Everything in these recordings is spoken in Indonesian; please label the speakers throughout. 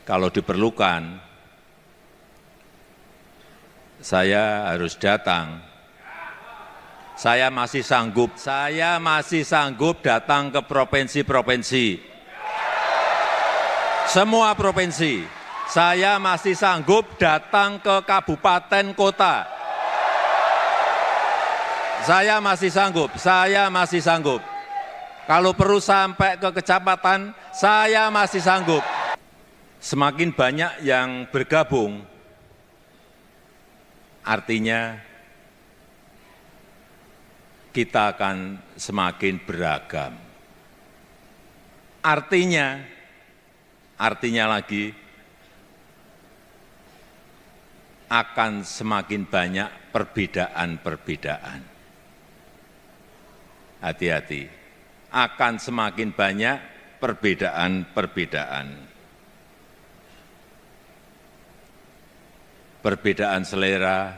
Speaker 1: kalau diperlukan, saya harus datang. Saya masih sanggup datang ke provinsi-provinsi. Semua provinsi. Saya masih sanggup datang ke kabupaten kota. Saya masih sanggup. Kalau perlu sampai ke kecamatan, saya masih sanggup. Semakin banyak yang bergabung, artinya kita akan semakin beragam. Artinya lagi, akan semakin banyak perbedaan-perbedaan. Hati-hati, akan semakin banyak perbedaan-perbedaan. Perbedaan selera,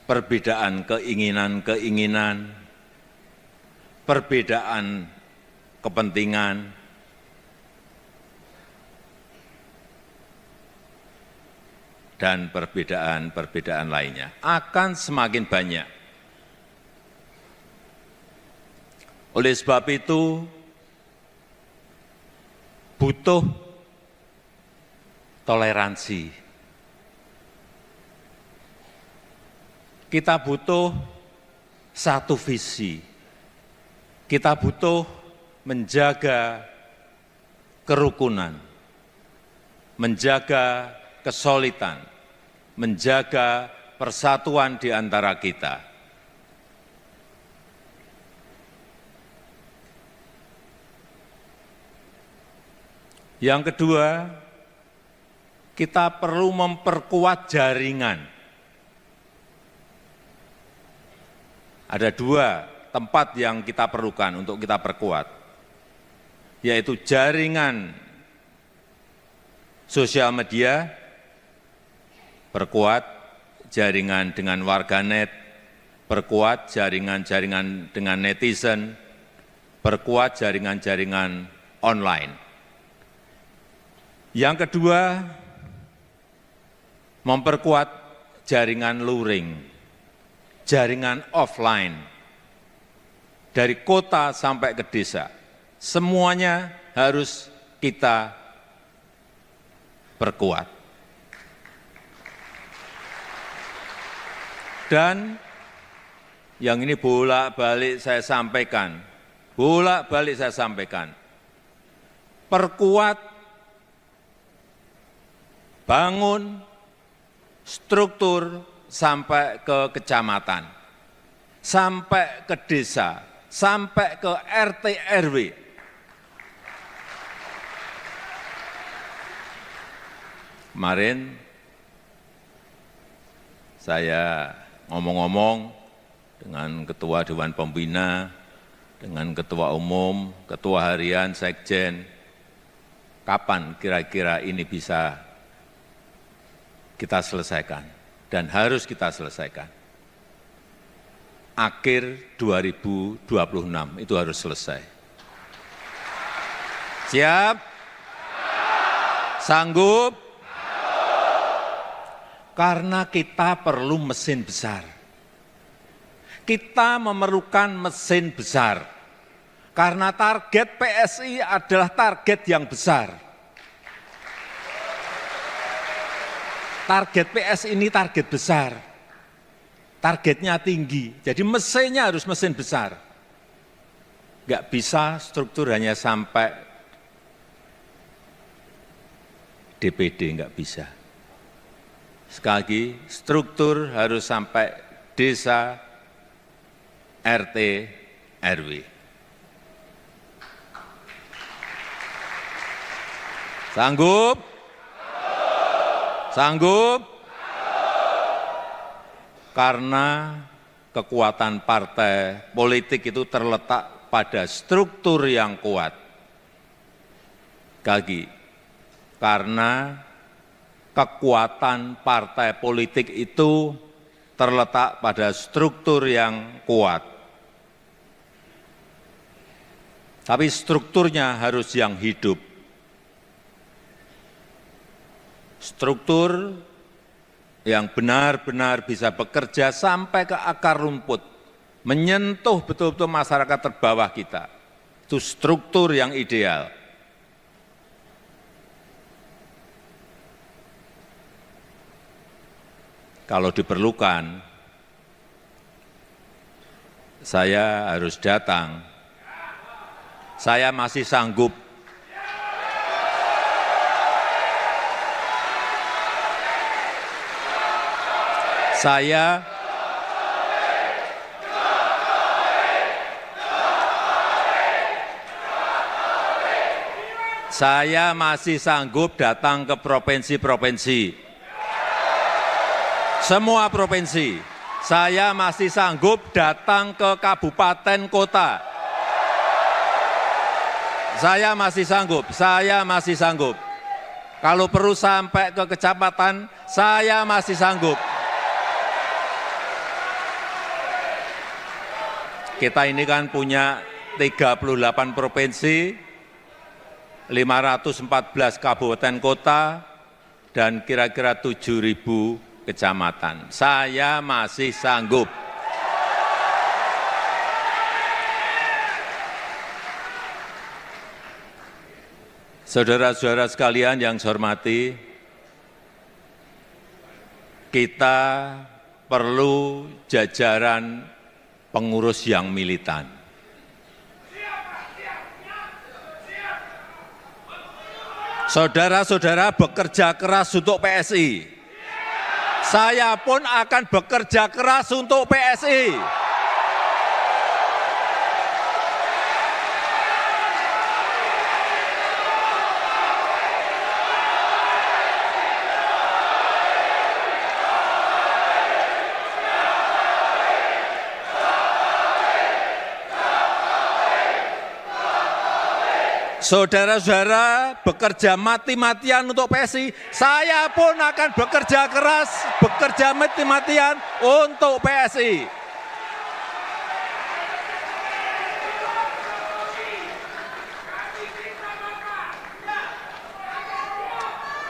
Speaker 1: perbedaan keinginan-keinginan, perbedaan kepentingan, dan perbedaan-perbedaan lainnya akan semakin banyak. Oleh sebab itu, butuh toleransi. Kita butuh satu visi. Kita butuh menjaga kerukunan, menjaga kesolidan, menjaga persatuan di antara kita. Yang kedua, kita perlu memperkuat jaringan. Ada dua tempat yang kita perlukan untuk kita perkuat, yaitu jaringan sosial media, perkuat jaringan dengan warganet, perkuat jaringan-jaringan dengan netizen, perkuat jaringan-jaringan online. Yang kedua, memperkuat jaringan luring, jaringan offline, dari kota sampai ke desa. Semuanya harus kita perkuat. Dan yang ini bolak-balik saya sampaikan, perkuat, bangun struktur sampai ke kecamatan, sampai ke desa, sampai ke RT RW. Kemarin saya ngomong-ngomong dengan Ketua Dewan Pembina, dengan Ketua Umum, Ketua Harian, Sekjen, kapan kira-kira ini bisa kita selesaikan dan harus kita selesaikan. Akhir 2026 itu harus selesai. Siap? Sanggup? Karena kita perlu mesin besar. Kita memerlukan mesin besar. Karena target PSI adalah target yang besar. Target PS ini target besar, targetnya tinggi, jadi mesinnya harus mesin besar. Nggak bisa struktur hanya sampai DPD, nggak bisa. Sekali lagi, struktur harus sampai desa, RT, RW. Sanggup? Sanggup? Karena kekuatan partai politik itu terletak pada struktur yang kuat. Lagi, karena kekuatan partai politik itu terletak pada struktur yang kuat. Tapi strukturnya harus yang hidup, struktur yang benar-benar bisa bekerja sampai ke akar rumput, menyentuh betul-betul masyarakat terbawah kita. Itu struktur yang ideal. Kalau diperlukan, saya harus datang. Saya masih sanggup. Saya masih sanggup datang ke provinsi-provinsi. Semua provinsi, saya masih sanggup datang ke kabupaten kota. Saya masih sanggup. Kalau perlu sampai ke kecamatan, saya masih sanggup. Kita ini kan punya 38 provinsi, 514 kabupaten kota, dan kira-kira 7.000 kecamatan. Saya masih sanggup. Saudara-saudara sekalian yang saya hormati, kita perlu jajaran pengurus yang militan. Saudara-saudara bekerja keras untuk PSI. Saya pun akan bekerja keras untuk PSI. Saudara-saudara bekerja mati-matian untuk PSI, saya pun akan bekerja keras, bekerja mati-matian untuk PSI.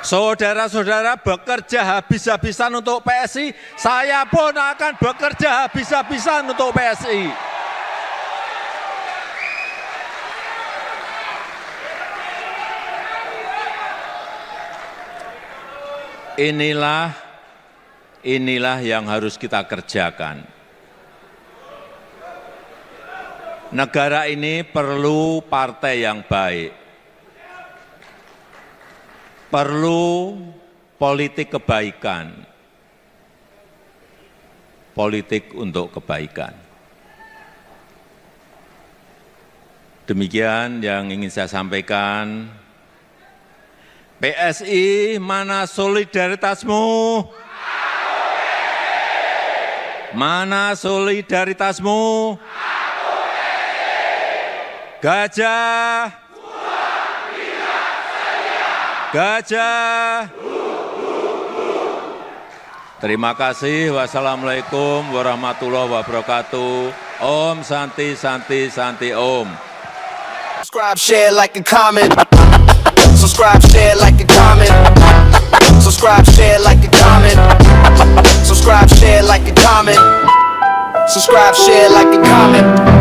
Speaker 1: Saudara-saudara bekerja habis-habisan untuk PSI, saya pun akan bekerja habis-habisan untuk PSI. Inilah yang harus kita kerjakan. Negara ini perlu partai yang baik, perlu politik kebaikan, politik untuk kebaikan. Demikian yang ingin saya sampaikan. PSI, mana solidaritasmu? Mana solidaritasmu? Gajah, gajah. Terima kasih. Wassalamualaikum warahmatullahi wabarakatuh. Om Santi Santi Santi Om.
Speaker 2: Subscribe, share, like, and comment. Subscribe, share, like, and comment. Subscribe, share, like, and comment. Subscribe, share, like, and comment. Subscribe, share, like, and comment.